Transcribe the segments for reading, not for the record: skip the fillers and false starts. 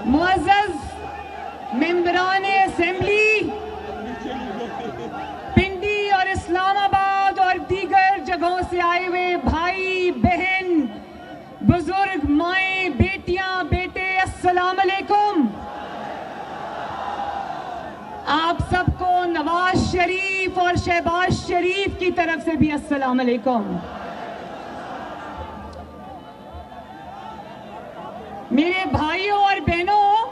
मुअज़्ज़ज़ मेंबरान assembly, पिंडी और इस्लामाबाद और दीगर जगहों से आए हुए भाई बहन, बुजुर्ग, माएँ, बेटियां, बेटे, अस्सलाम अलैकुम। आप सबको नवाज शरीफ और शहबाज शरीफ की तरफ से भी अस्सलाम अलैकुम। मेरे भाइयों और बहनों,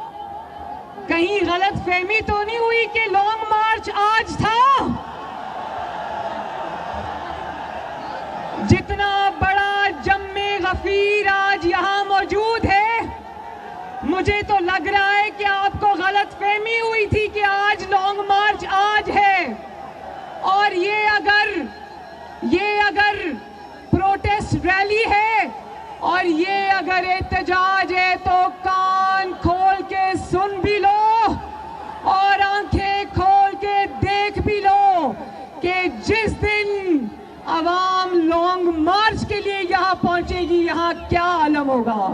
कहीं गलत फहमी तो नहीं हुई कि लॉन्ग मार्च आज था? जितना बड़ा जम्मे गफीर आज यहाँ मौजूद है, मुझे तो लग रहा है कि आपको गलत फहमी हुई थी कि आज लॉन्ग मार्च आज है। और ये अगर प्रोटेस्ट रैली है और ये अगर एहतजाज है तो कान खोल के सुन भी लो और आंखें खोल के देख भी लो कि जिस दिन अवाम लॉन्ग मार्च के लिए यहाँ पहुंचेगी, यहाँ क्या आलम होगा।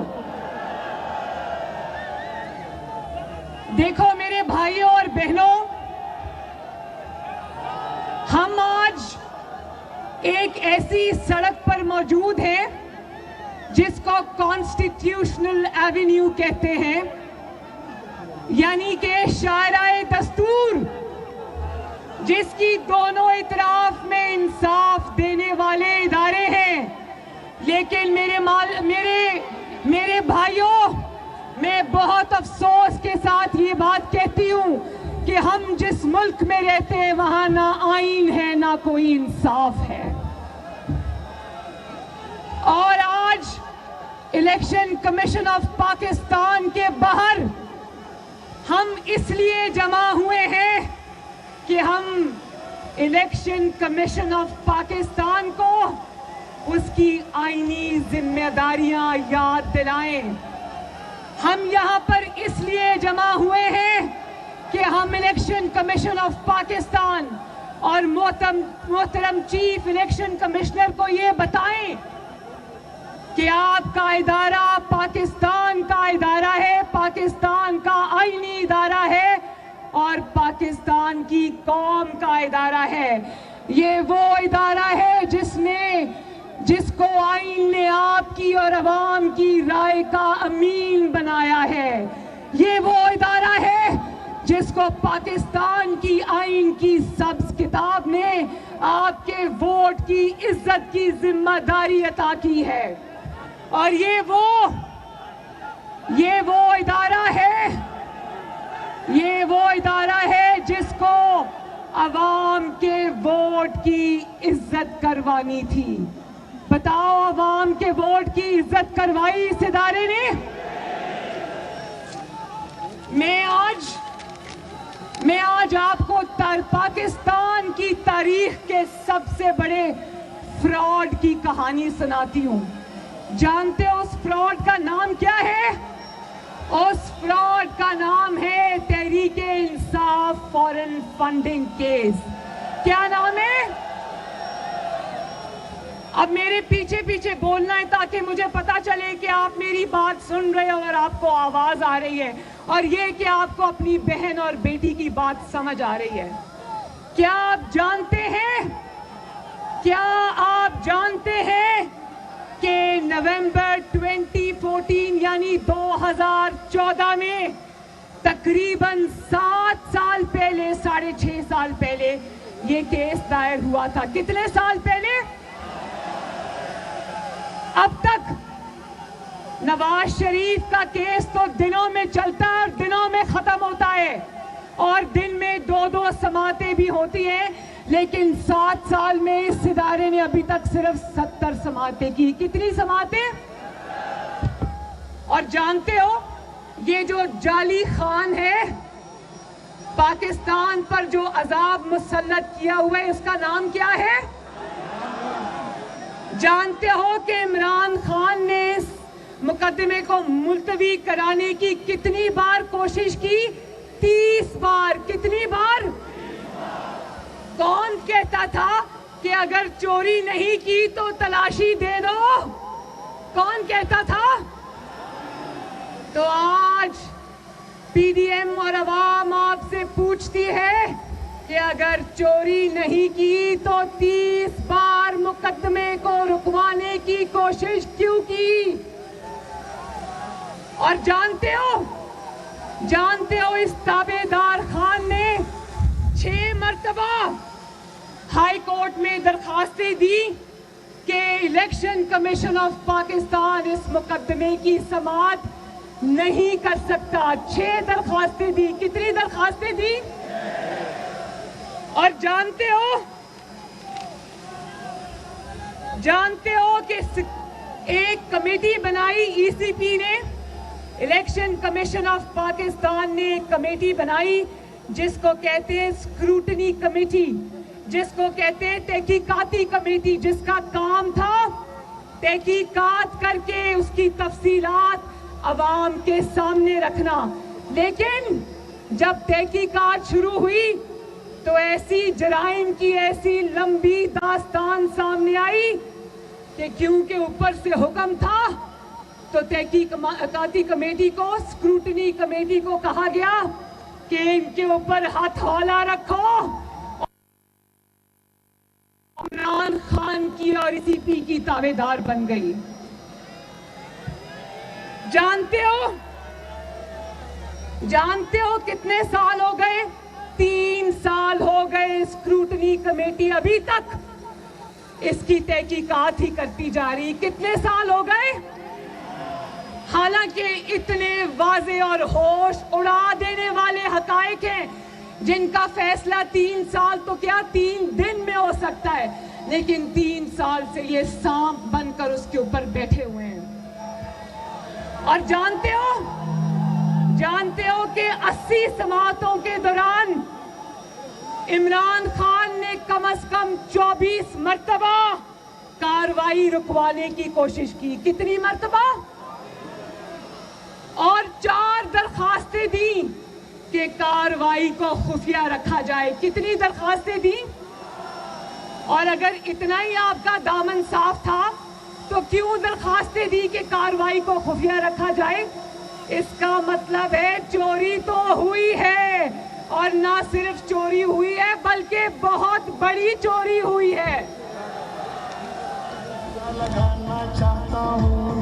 देखो मेरे भाइयों और बहनों, हम आज एक ऐसी सड़क पर मौजूद हैं जिसको कॉन्स्टिट्यूशनल एवेन्यू कहते हैं, यानी कि शायराए दस्तूर, जिसकी दोनों इतराफ में इंसाफ देने वाले इदारे हैं। लेकिन मेरे भाइयों, मैं बहुत अफसोस के साथ ये बात कहती हूँ कि हम जिस मुल्क में रहते हैं वहां ना आईन है ना कोई इंसाफ है। और आज इलेक्शन कमीशन ऑफ पाकिस्तान के बाहर हम इसलिए जमा हुए हैं कि हम इलेक्शन कमीशन ऑफ पाकिस्तान को उसकी आईनी जिम्मेदारियां याद दिलाएं। हम यहाँ पर इसलिए जमा हुए हैं कि हम इलेक्शन कमीशन ऑफ पाकिस्तान और मोहतरम चीफ इलेक्शन कमिश्नर को ये बताएं कि आपका इदारा पाकिस्तान का इदारा है, पाकिस्तान का आईनी इदारा है और पाकिस्तान की कौम का इदारा है। ये वो इदारा है जिसको आईन ने आपकी और अवाम की राय का अमीन बनाया है। ये वो इदारा है जिसको पाकिस्तान की आईन की सब्ज किताब ने आपके वोट की इज्जत की जिम्मेदारी अता की है। और ये वो इदारा है जिसको अवाम के वोट की इज्जत करवानी थी। बताओ, अवाम के वोट की इज्जत करवाई इस इदारे ने? मैं आज आपको पाकिस्तान की तारीख के सबसे बड़े फ्रॉड की कहानी सुनाती हूँ। जानते हो उस फ्रॉड का नाम क्या है? उस फ्रॉड का नाम है तहरीक-ए-इंसाफ फॉरेन फंडिंग केस। क्या नाम है? अब मेरे पीछे पीछे बोलना है ताकि मुझे पता चले कि आप मेरी बात सुन रहे हो और आपको आवाज आ रही है, और ये कि आपको अपनी बहन और बेटी की बात समझ आ रही है। क्या आप जानते हैं कि नवंबर 2014 यानी 2014 में तकरीबन 7 साल पहले, 6.5 साल पहले ये केस दायर हुआ था। कितने साल पहले? अब तक नवाज शरीफ का केस तो दिनों में चलता है और दिनों में खत्म होता है, और दिन में 2-2 समातें भी होती हैं, लेकिन 7 साल में इस इदारे ने अभी तक सिर्फ 70 समातें की। कितनी समातें? और जानते हो ये जो जाली खान है, पाकिस्तान पर जो अजाब मुसल्लत किया हुआ है, उसका नाम क्या है? जानते हो कि इमरान खान ने इस मुकदमे को मुलतवी कराने की कितनी बार कोशिश की? 30 बार। कितनी बार? कौन कहता था कि अगर चोरी नहीं की तो तलाशी दे दो? कौन कहता था? आज पीडीएम और अवाम आपसे पूछती है कि अगर चोरी नहीं की तो 30 बार मुकदमे को रुकवाने की कोशिश क्यों की? और जानते हो इस ताबेदार खान ने 6 मरतबा हाई कोर्ट में दरखास्तें दी कि इलेक्शन कमीशन ऑफ पाकिस्तान इस मुकदमे की समाअत नहीं कर सकता। 6 दरखास्तें दी। कितनी दरखास्तें दी? और जानते हो कि एक कमेटी बनाई ईसीपी ने, इलेक्शन कमीशन ऑफ पाकिस्तान ने एक कमेटी बनाई जिसको कहते हैं स्क्रूटनी कमेटी, जिसको कहते हैं तहकीकाती कमेटी, जिसका काम था तहकीकात करके उसकी तफसीलात अवाम के सामने रखना। लेकिन जब तहकीकात शुरू हुई तो ऐसी जराइम की ऐसी लंबी दास्तान सामने आई कि क्योंकि ऊपर से हुक्म था तो तहकीकाती कमेटी को, स्क्रूटनी कमेटी को कहा गया कि इनके ऊपर हथौला रखो। इमरान खान की और ईसीपी की ताबेदार बन गई। जानते हो कितने साल हो गए? 3 साल हो गए। स्क्रूटनी कमेटी अभी तक इसकी तहकीकात ही करती जा रही। कितने साल हो गए? हालांकि इतने वाज़े और होश उड़ा देने वाले हकायक हैं जिनका फैसला 3 साल तो क्या 3 दिन में हो सकता है, लेकिन 3 साल से ये सांप बनकर उसके ऊपर बैठे हुए हैं। और जानते हो कि 80 समाअतों के दौरान इमरान खान ने कम से कम 24 मरतबा कार्रवाई रुकवाने की कोशिश की। कितनी मरतबा? और 4 दरखास्तें दी कि कार्रवाई को खुफिया रखा जाए। कितनी दरखास्तें दी? और अगर इतना ही आपका दामन साफ था तो क्यों दरखास्तें दी कि कार्रवाई को खुफिया रखा जाए? इसका मतलब है चोरी तो हुई है, और ना सिर्फ चोरी हुई है बल्कि बहुत बड़ी चोरी हुई है। लगाना चाहता हूँ,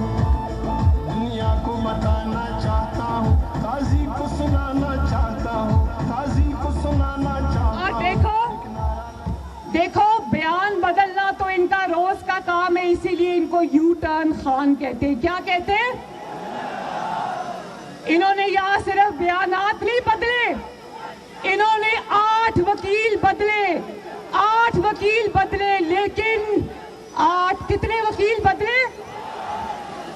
दुनिया को बताना चाहता हूँ, काजी को सुनाना चाहता हूँ, काजी को सुनाना चाहता हूँ। और देखो बयान बदलना तो इनका रोज का काम है, इसीलिए इनको यू टर्न खान कहते हैं। क्या कहते हैं? इन्होंने यहाँ सिर्फ बयानात नहीं बदले, इन्होंने 8 वकील बदले, 8 वकील बदले। लेकिन 8 कितने वकील बदले?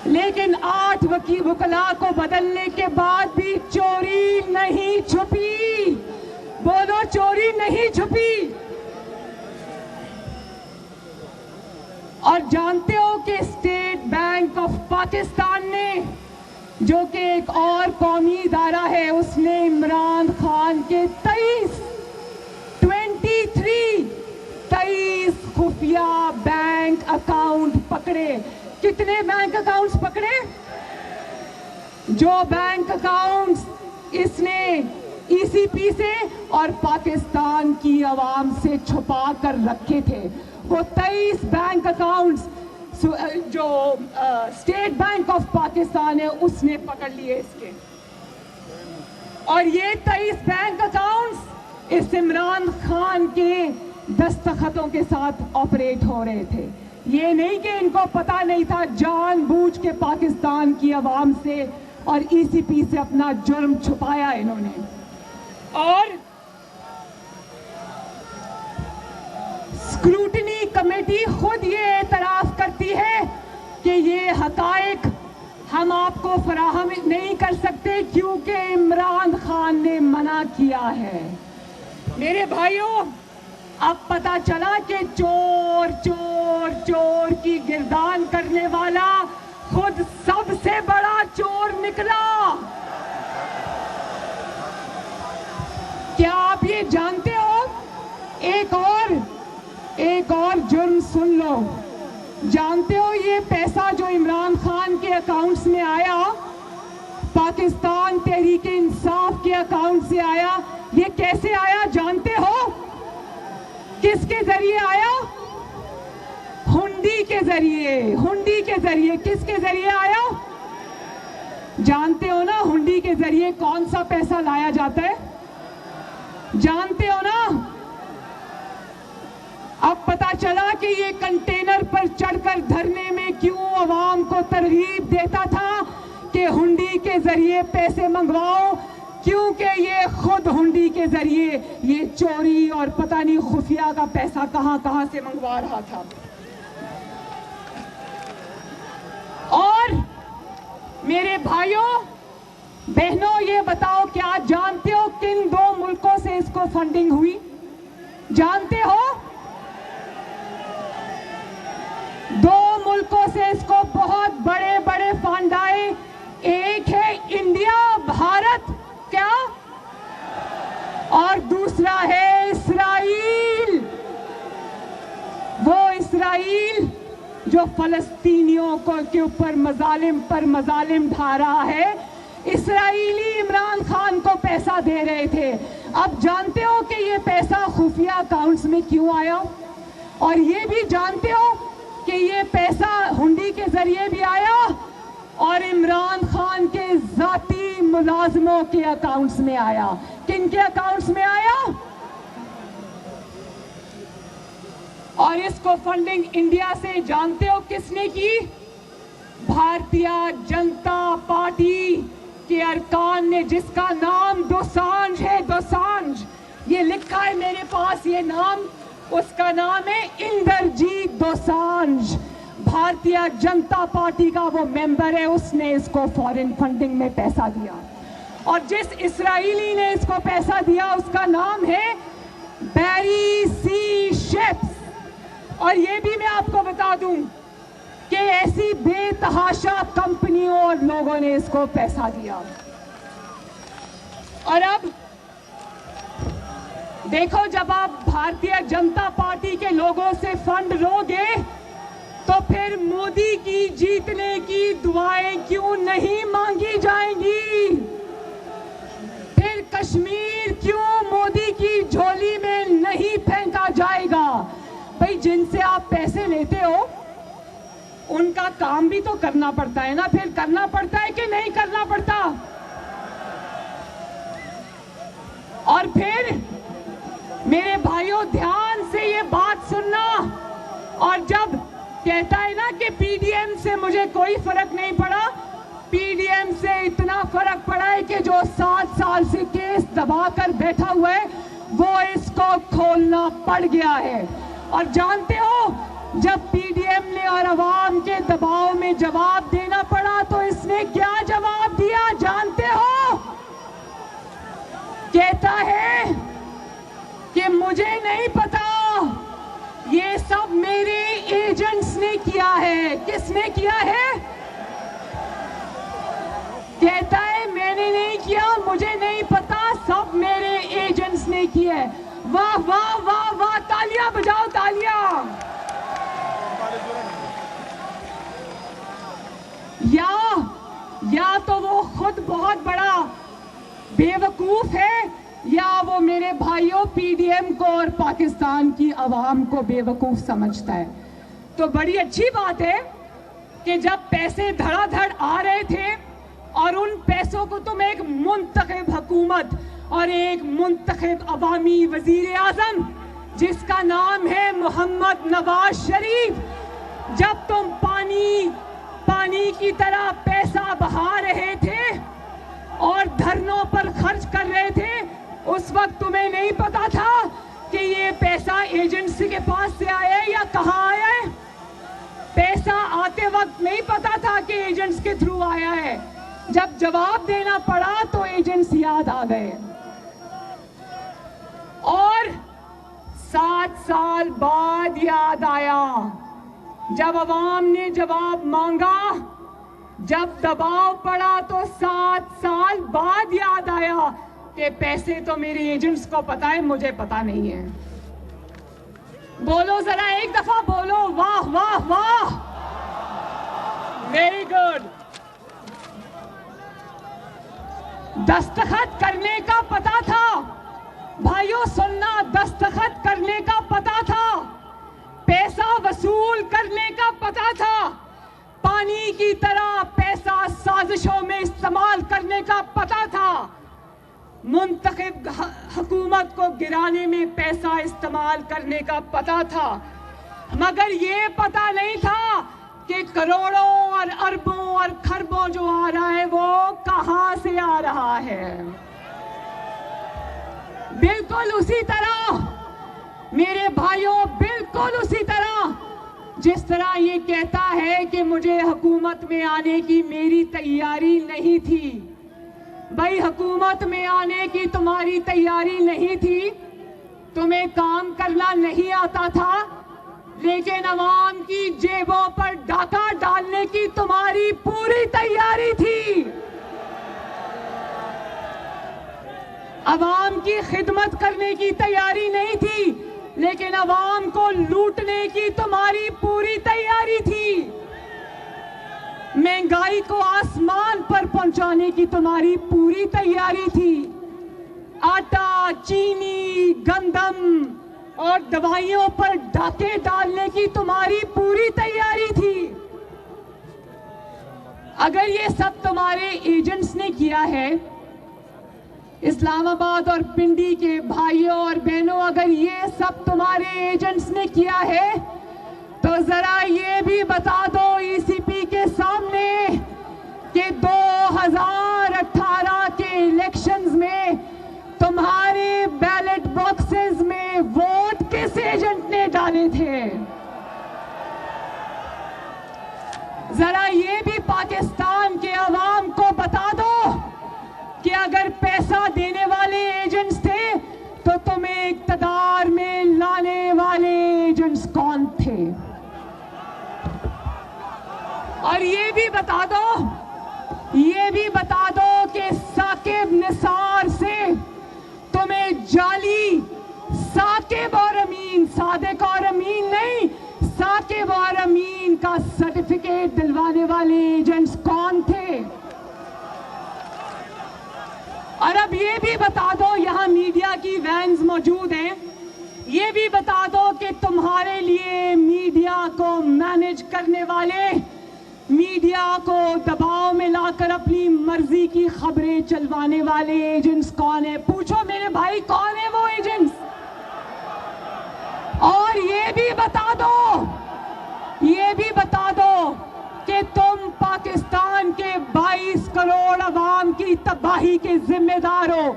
लेकिन 8 वकीला को बदलने के बाद भी चोरी नहीं छुपी। बोलो, चोरी नहीं छुपी। और जानते हो कि स्टेट बैंक ऑफ पाकिस्तान ने, जो कि एक और कौमी इदारा है, उसने इमरान खान के 23 खुफिया बैंक अकाउंट पकड़े। कितने बैंक अकाउंट्स पकड़े? जो बैंक अकाउंट्स इसने ईसीपी से और पाकिस्तान की आवाम से छुपा कर रखे थे, वो 23 बैंक अकाउंट्स जो स्टेट बैंक ऑफ पाकिस्तान है उसने पकड़ लिए इसके। और ये 23 बैंक अकाउंट्स इस इमरान खान के दस्तखतों के साथ ऑपरेट हो रहे थे। ये नहीं कि इनको पता नहीं था, जानबूझ के पाकिस्तान की आवाम से और ईसीपी से अपना जुर्म छुपाया इन्होंने। और स्क्रूटनी कमेटी खुद ये एतराफ करती है कि ये हकायक हम आपको फराहम नहीं कर सकते क्योंकि इमरान खान ने मना किया है। मेरे भाइयों, अब पता चला कि चोर चोर चोर की गिरदान करने वाला खुद सबसे बड़ा चोर निकला। क्या आप ये जानते हो? एक और जुर्म सुन लो। जानते हो ये पैसा जो इमरान खान के अकाउंट्स में आया, पाकिस्तान तहरीक इंसाफ के अकाउंट से आया। ये कैसे आया जानते हो? किसके जरिए आया? हुंडी के जरिए। हुंडी के जरिए। किसके जरिए आया जानते हो ना? हुंडी के जरिए कौन सा पैसा लाया जाता है जानते हो ना? अब पता चला कि ये कंटेनर पर चढ़कर धरने में क्यों अवाम को तरगीब देता था कि हुंडी के जरिए पैसे मंगवाओ, क्योंकि ये खुद हुंडी के जरिए ये चोरी और पता नहीं खुफिया का पैसा कहां से मंगवा रहा था। और मेरे भाइयों बहनों, ये बताओ क्या जानते हो किन 2 मुल्कों से इसको फंडिंग हुई? जानते हो? 2 मुल्कों से इसको बहुत बड़े बड़े फंड आए। एक है इंडिया, भारत, क्या? और दूसरा है इस्राइल। वो इस्राइल जो फलस्तीनियों के ऊपर मजालिम पर मजालिम ढा रहा है। इस्राइली इमरान खान को पैसा दे रहे थे। अब जानते हो कि ये पैसा खुफिया अकाउंट्स में क्यों आया? और ये भी जानते हो कि ये पैसा हुंडी के जरिए भी आया और इमरान खान के जाती मुलाजमों के अकाउंट्स में आया। किन के अकाउंट्स में आया? और इसको फंडिंग इंडिया से जानते हो किसने की? भारतीय जनता पार्टी के अरकान ने, जिसका नाम दोसांझ है। दोसांझ, ये लिखा है मेरे पास ये नाम, उसका नाम है इंद्रजीत दोसांझ। भारतीय जनता पार्टी का वो मेंबर है, उसने इसको फॉरेन फंडिंग में पैसा दिया। और जिस इस्राएली ने इसको पैसा दिया उसका नाम है बैरी सी शेप्स। और ये भी मैं आपको बता दूं कि ऐसी बेतहाशा कंपनियों और लोगों ने इसको पैसा दिया। और अब देखो, जब आप भारतीय जनता पार्टी के लोगों से फंड लोगे तो फिर मोदी की जीतने की दुआएं क्यों नहीं मांगी जाएंगी? फिर कश्मीर क्यों मोदी की झोली में नहीं फेंका जाएगा? भाई, जिनसे आप पैसे लेते हो उनका काम भी तो करना पड़ता है ना। फिर करना पड़ता है कि नहीं करना पड़ता? और फिर मेरे भाइयों ध्यान से ये बात सुनना। और जब कहता है ना कि पीडीएम से मुझे कोई फर्क नहीं पड़ा, पीडीएम से इतना फर्क पड़ा है कि जो 7 साल से केस दबाकर बैठा हुआ है वो इसको खोलना पड़ गया है। और जानते हो, जब पीडीएम ने और अवाम के दबाव में जवाब देना पड़ा तो इसने क्या जवाब दिया जानते हो? कहता है कि मुझे नहीं पता, ये सब मेरे एजेंट्स ने किया है। किसने किया है? कहता है मैंने नहीं किया, मुझे नहीं पता, सब मेरे एजेंट्स ने किया है। वाह वाह वाह वाह, तालियां बजाओ, तालियां। या तो वो खुद बहुत बड़ा बेवकूफ है या वो मेरे भाइयों पीडीएम को और पाकिस्तान की आवाम को बेवकूफ समझता है। तो बड़ी अच्छी बात है कि जब पैसे धड़ाधड़ आ रहे थे और उन पैसों को तुम एक मुंतखब हुकूमत और एक मुंतखब अवामी वजीर आजम जिसका नाम है मोहम्मद नवाज शरीफ, जब तुम पानी की तरह पैसा बहा रहे थे और धरनों पर खर्च कर रहे थे, उस वक्त तुम्हें नहीं पता था कि ये पैसा एजेंसी के पास से आया है या कहाँ आया है? पैसा आते वक्त नहीं पता था कि एजेंट्स के थ्रू आया है। जब जवाब देना पड़ा तो एजेंट्स याद आ गए। और 7 साल बाद याद आया, जब अवाम ने जवाब मांगा, जब दबाव पड़ा तो 7 साल बाद याद आया कि पैसे तो मेरे एजेंट्स को पता है, मुझे पता नहीं है। बोलो जरा एक दफा, बोलो वाह वाह वाह, वेरी गुड। दस्तखत करने का पता था भाइयों, सुनना, दस्तखत करने का पता था, पैसा वसूल करने का पता था, पानी की तरह पैसा साजिशों में इस्तेमाल करने का पता था, मुंतखब हुकूमत को गिराने में पैसा इस्तेमाल करने का पता था, मगर ये पता नहीं था कि करोड़ों और अरबों और खरबों जो आ रहा है वो कहां से आ रहा है। बिल्कुल उसी तरह मेरे भाइयों, बिल्कुल उसी तरह जिस तरह ये कहता है कि मुझे हुकूमत में आने की मेरी तैयारी नहीं थी। भाई, हुकूमत में आने की तुम्हारी तैयारी नहीं थी, तुम्हें काम करना नहीं आता था, लेकिन अवाम की जेबों पर डाका डालने की तुम्हारी पूरी तैयारी थी। अवाम की खिदमत करने की तैयारी नहीं थी, लेकिन अवाम को लूटने की तुम्हारी पूरी तैयारी थी। महंगाई को आसमान पर पहुंचाने की तुम्हारी पूरी तैयारी थी। आटा, चीनी, गंदम और दवाइयों पर डाके डालने की तुम्हारी पूरी तैयारी थी। अगर ये सब तुम्हारे एजेंट्स ने किया है, इस्लामाबाद और पिंडी के भाइयों और बहनों, अगर ये सब तुम्हारे एजेंट्स ने किया है, तो जरा ये भी बता दो ईसीपी के सामने कि 2018 के इलेक्शंस में तुम्हारे बैलेट बॉक्सेस में वोट किस एजेंट ने डाले थे। जरा ये भी पाकिस्तान के अवाम को बता दो कि अगर पैसा देने वाले एजेंट्स थे तो तुम्हें इक्तदार में लाने वाले एजेंट्स कौन थे। और ये भी बता दो कि साकिब निसार से तुम्हें जाली साकिब और अमीन, सादिक और अमीन नहीं, साकिब और अमीन का सर्टिफिकेट दिलवाने वाले एजेंट्स कौन थे। और अब ये भी बता दो, यहाँ मीडिया की वैन्स मौजूद हैं, ये भी बता दो कि तुम्हारे लिए मीडिया को मैनेज करने वाले, मीडिया को दबाव में लाकर अपनी मर्जी की खबरें चलवाने वाले एजेंट्स कौन है। पूछो मेरे भाई, कौन है वो एजेंट्स। और ये भी बता दो कि तुम पाकिस्तान के 22 करोड़ अवाम की तबाही के जिम्मेदार हो,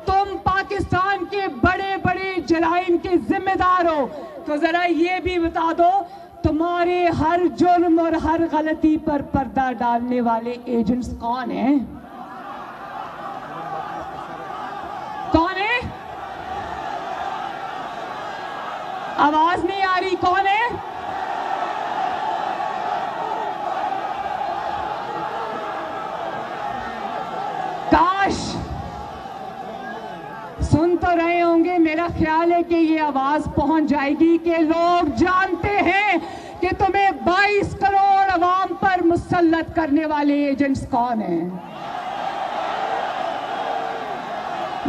तुम पाकिस्तान के बड़े बड़े जराइम के जिम्मेदार हो। तो जरा ये भी बता दो, तुम्हारे हर जुर्म और हर गलती पर पर्दा डालने वाले एजेंट्स कौन हैं? कौन है? आवाज नहीं आ रही, कौन है? काश सुन तो रहे होंगे, मेरा ख्याल है कि ये आवाज पहुंच जाएगी कि लोग जानते हैं कि तुम्हें 22 करोड़ अवाम पर मुसल्लत करने वाले एजेंट्स कौन हैं।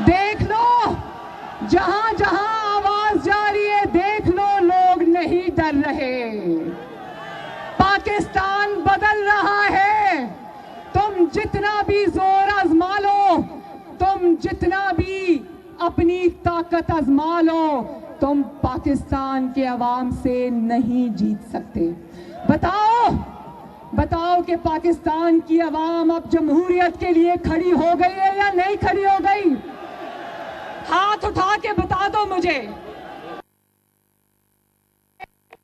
देख लो, जहां जहां आवाज जा रही है, देख लो, लोग नहीं डर रहे। पाकिस्तान बदल रहा है। तुम जितना भी जोर आजमा लो, तुम जितना भी अपनी ताकत आजमा लो, तुम पाकिस्तान के अवाम से नहीं जीत सकते। बताओ कि पाकिस्तान की अवाम अब जमहूरियत के लिए खड़ी हो गई है या नहीं खड़ी हो गई? हाथ उठा के बता दो मुझे।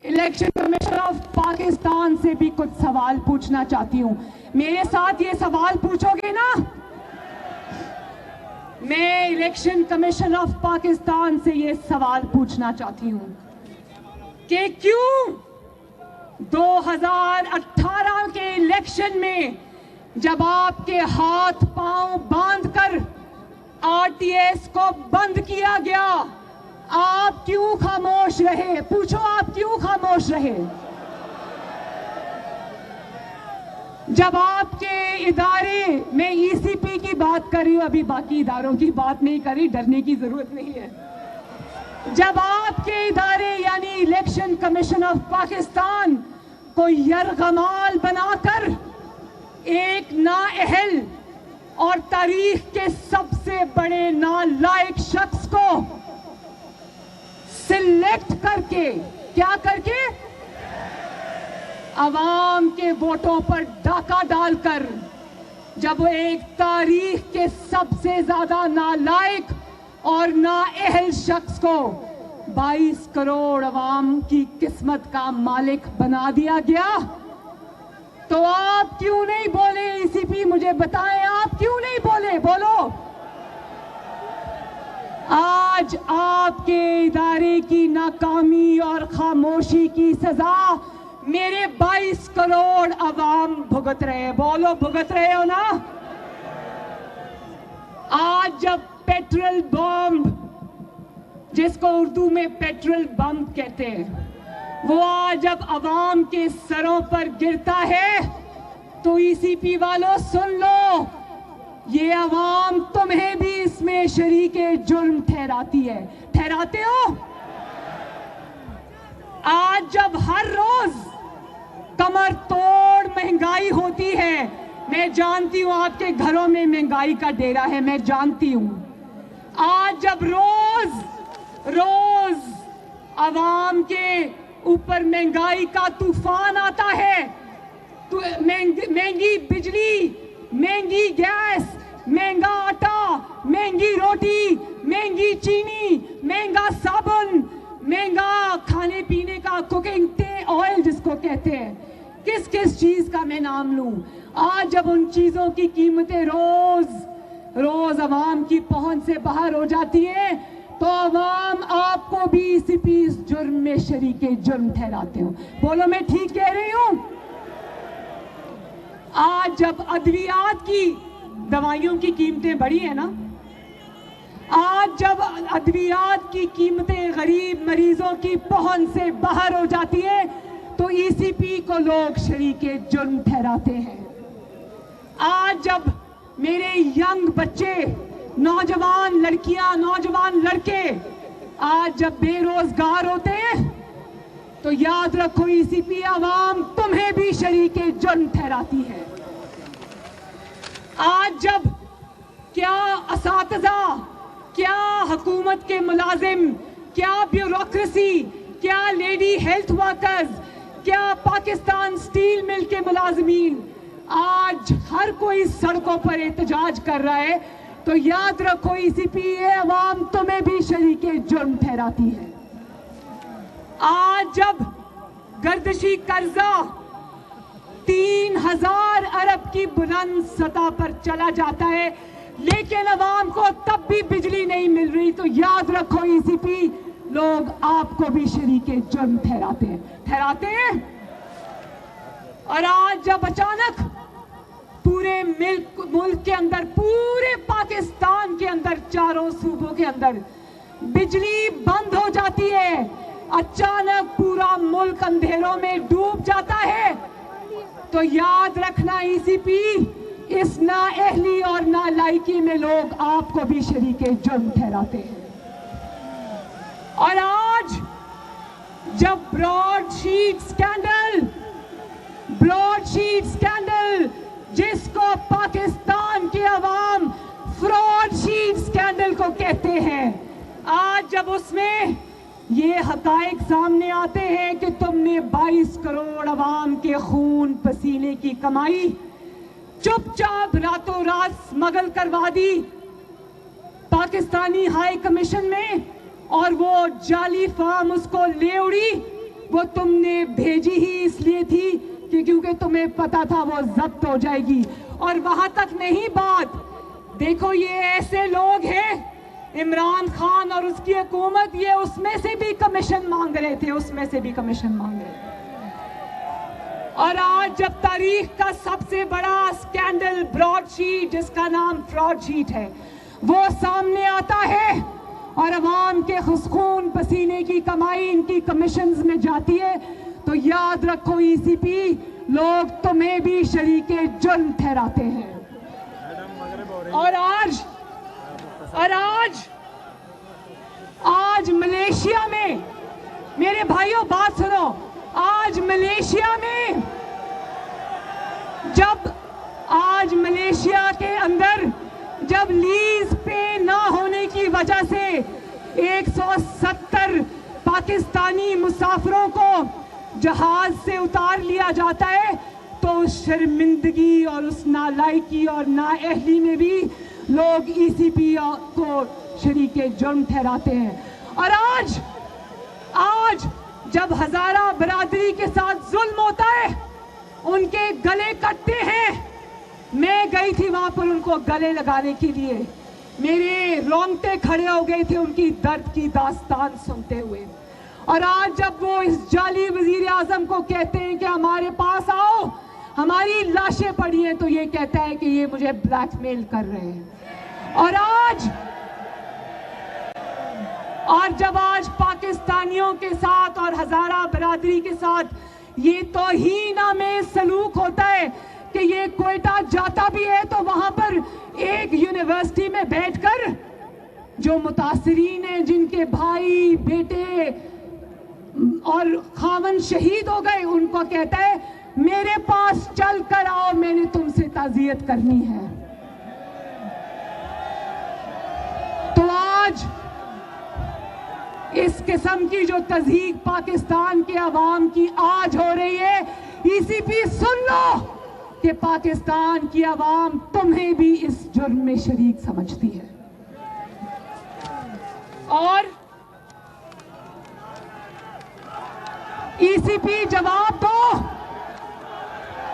इलेक्शन कमीशन ऑफ पाकिस्तान से भी कुछ सवाल पूछना चाहती हूं। मेरे साथ ये सवाल पूछोगे ना? मैं इलेक्शन कमीशन ऑफ पाकिस्तान से ये सवाल पूछना चाहती हूं कि क्यों 2018 के इलेक्शन में जब आपके हाथ पांव बांधकर आरटीएस को बंद किया गया, आप क्यों खामोश रहे? पूछो, आप क्यों खामोश रहे? जब आपके इदारे में ईसीपी की बात कर रही हूं, अभी बाकी इदारों की बात नहीं कर रही, डरने की जरूरत नहीं है। जब आपके इदारे यानी इलेक्शन कमीशन ऑफ पाकिस्तान को यरगमाल बनाकर एक नाअहल और तारीख के सबसे बड़े नालायक शख्स को सिलेक्ट करके, क्या करके, आवाम के वोटों पर डाका डालकर, जब वो एक तारीख के सबसे ज्यादा नालायक और नाअहल शख्स को 22 करोड़ आवाम की किस्मत का मालिक बना दिया गया, तो आप क्यों नहीं बोले? ईसीपी मुझे बताएं, आप क्यों नहीं बोले? बोलो। आज आपके इदारे की नाकामी और खामोशी की सजा मेरे 22 करोड़ अवाम भुगत रहे हैं। बोलो, भुगत रहे हो ना? आज जब पेट्रोल बम, जिसको उर्दू में पेट्रोल बम कहते हैं, वो आज जब अवाम के सरों पर गिरता है, तो ईसीपी वालों सुन लो, ये अवाम तुम्हें भी इसमें शरीके जुर्म ठहराती है। ठहराते हो? आज जब हर रोज कमर तोड़ महंगाई होती है, मैं जानती हूं आपके घरों में महंगाई का डेरा है, मैं जानती हूं। आज जब रोज रोज अवाम के ऊपर महंगाई का तूफान आता है, तो महंगी बिजली, महंगी गैस, महंगा आटा, महंगी रोटी, महंगी चीनी, महंगा साबुन, महंगा खाने पीने का कुकिंग ऑयल जिसको कहते हैं, किस किस चीज का मैं नाम लूं। आज जब उन चीजों की कीमतें रोज रोज अवाम की पहुंच से बाहर हो जाती है, तो अवाम आपको भी इस जुर्म में शरीके जुर्म ठहराते हो। बोलो, मैं ठीक कह रही हूं? आज जब अद्वियात की, दवाइयों की कीमतें बढ़ी है ना, आज जब अद्वियात की कीमतें गरीब मरीजों की पहुंच से बाहर हो जाती है, तो ईसीपी को लोग शरीके जुर्म ठहराते हैं। आज जब मेरे यंग बच्चे, नौजवान लड़कियां, नौजवान लड़के आज जब बेरोजगार होते हैं, तो याद रखो ईसीपी आवाम तुम्हें भी शरीके जुर्म ठहराती है। आज जब क्या असातिज़ा, क्या हुकूमत के मुलाजिम, क्या ब्यूरोक्रेसी, क्या लेडी हेल्थ वर्कर्स, क्या पाकिस्तान स्टील मिल के मुलाजमीन, आज हर कोई सड़कों पर एहतजाज कर रहा है, तो याद रखो ईसीपी अवाम तुम्हें भी शरीके जुर्म ठहराती है। आज जब गर्दिशी कर्जा 3000 अरब की बुलंद सतह पर चला जाता है, लेकिन अवाम को तब भी बिजली नहीं मिल रही, तो याद रखो ईसीपी लोग आपको भी शरीके जुर्म ठहराते हैं। ठहराते हैं। और आज जब अचानक पूरे मुल्क के अंदर, पूरे पाकिस्तान के अंदर, चारों सूबों के अंदर बिजली बंद हो जाती है, अचानक पूरा मुल्क अंधेरों में डूब जाता है, तो याद रखना ईसीपी इस नाअहली और नालायकी में लोग आपको भी शरीके जुर्म ठहराते हैं। और आज जब ब्रॉडशीट स्कैंडल जिसको पाकिस्तान की आवाम फ्रॉडशीट स्कैंडल को कहते हैं, आज जब उसमें ये हकायक सामने आते हैं कि तुमने 22 करोड़ अवाम के खून पसीने की कमाई चुपचाप रातों रात स्मगल करवा दी पाकिस्तानी हाई कमीशन में, और वो जाली फार्म उसको ले उड़ी, वो तुमने भेजी ही इसलिए थी कि क्योंकि तुम्हें पता था वो जब्त हो जाएगी। और वहां तक नहीं बात, देखो ये ऐसे लोग हैं, इमरान खान और उसकी हुकूमत, ये उसमें से भी कमीशन मांग रहे थे, उसमें से भी कमीशन मांग रहे थे। और आज जब तारीख का सबसे बड़ा स्कैंडल ब्रॉडशीट, जिसका नाम फ्रॉडशीट है, वो सामने आता है और अवाम के खून पसीने की कमाई इनकी कमीशंस में जाती है, तो याद रखो ईसीपी लोग तुम्हें भी शरीके जुर्म ठहराते हैं। और आज मलेशिया में, मेरे भाइयों बात सुनो, आज मलेशिया में मलेशिया के अंदर जब लीज पे ना होने की वजह से 170 पाकिस्तानी मुसाफिरों को जहाज से उतार लिया जाता है, तो उस शर्मिंदगी और उस नालायकी और नाअहली में भी लोग ईसीपी को शरीके जुर्म ठहराते हैं। और आज जब हजारा बरादरी के साथ जुल्म होता है, उनके गले कटते हैं। मैं गई थी वहां पर उनको गले लगाने के लिए, मेरे रोंगटे खड़े हो गए थे उनकी दर्द की दास्तान सुनते हुए। और आज जब वो इस जाली वजीर आजम को कहते हैं कि हमारे पास आओ, हमारी लाशें पड़ी हैं, तो ये कहता है कि ये मुझे ब्लैकमेल कर रहे हैं। और जब आज पाकिस्तानियों के साथ और हजारा बरादरी के साथ ये तौहीन-आमेज़ सलूक होता है कि ये क्वेटा जाता भी है तो वहां पर एक यूनिवर्सिटी में बैठकर जो मुतासिरीन हैं, जिनके भाई बेटे और खावन शहीद हो गए, उनको कहता है मेरे पास चल कर आओ, मैंने तुमसे ताज़ियत करनी है। तो आज इस किस्म की जो तज़हीक पाकिस्तान के अवाम की आज हो रही है, ईसीपी सुन लो कि पाकिस्तान की अवाम तुम्हें भी इस जुर्म में शरीक समझती है। और ईसीपी जवाब दो,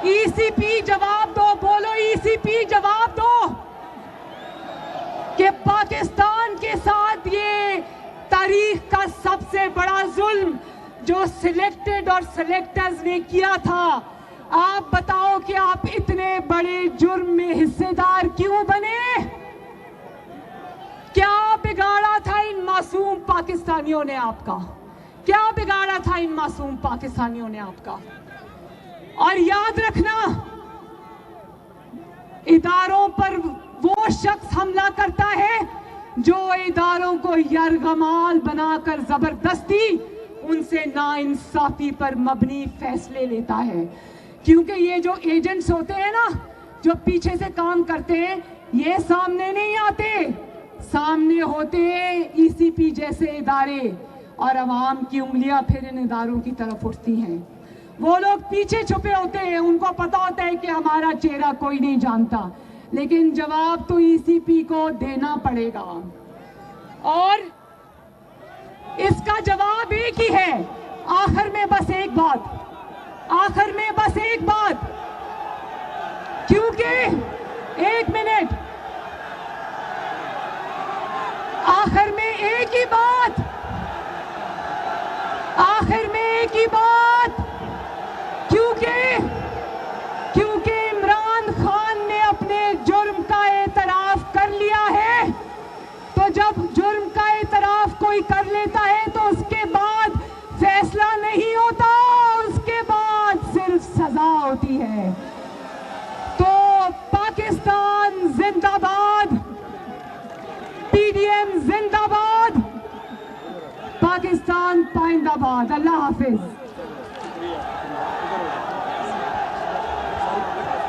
ईसीपी जवाब दो, बोलो ईसीपी जवाब दो कि पाकिस्तान के साथ ये तारीख का सबसे बड़ा जुल्म जो सिलेक्टेड और सिलेक्टर्स ने किया था, आप बताओ कि आप इतने बड़े जुर्म में हिस्सेदार क्यों बने? क्या बिगाड़ा था इन मासूम पाकिस्तानियों ने आपका? क्या बिगाड़ा था इन मासूम पाकिस्तानियों ने आपका? और याद रखना, इदारों पर वो शख्स हमला करता है जो इदारों को यरगमाल बनाकर जबरदस्ती उनसे नाइंसाफी पर मबनी फैसले लेता है। क्योंकि ये जो एजेंट्स होते हैं ना, जो पीछे से काम करते हैं, ये सामने नहीं आते, सामने होते हैं ईसीपी जैसे इदारे, और अवाम की उंगलियां फिर इन इदारों की तरफ उठती हैं। वो लोग पीछे छुपे होते हैं, उनको पता होता है कि हमारा चेहरा कोई नहीं जानता, लेकिन जवाब तो ईसीपी को देना पड़ेगा। और इसका जवाब एक ही है। आखिर में बस एक बात, आखिर में बस एक बात, क्योंकि एक मिनट, आखिर में एक ही बात, आखिर में एक ही बात, क्योंकि इमरान खान ने अपने जुर्म का एतराफ कर लिया है। तो जब जुर्म का एतराफ कोई कर लेता है तो उसके बाद फैसला नहीं होता, उसके बाद सिर्फ सजा होती है। तो पाकिस्तान जिंदाबाद, पीडीएम जिंदाबाद, पाकिस्तान पाइंदाबाद। अल्लाह हाफिज।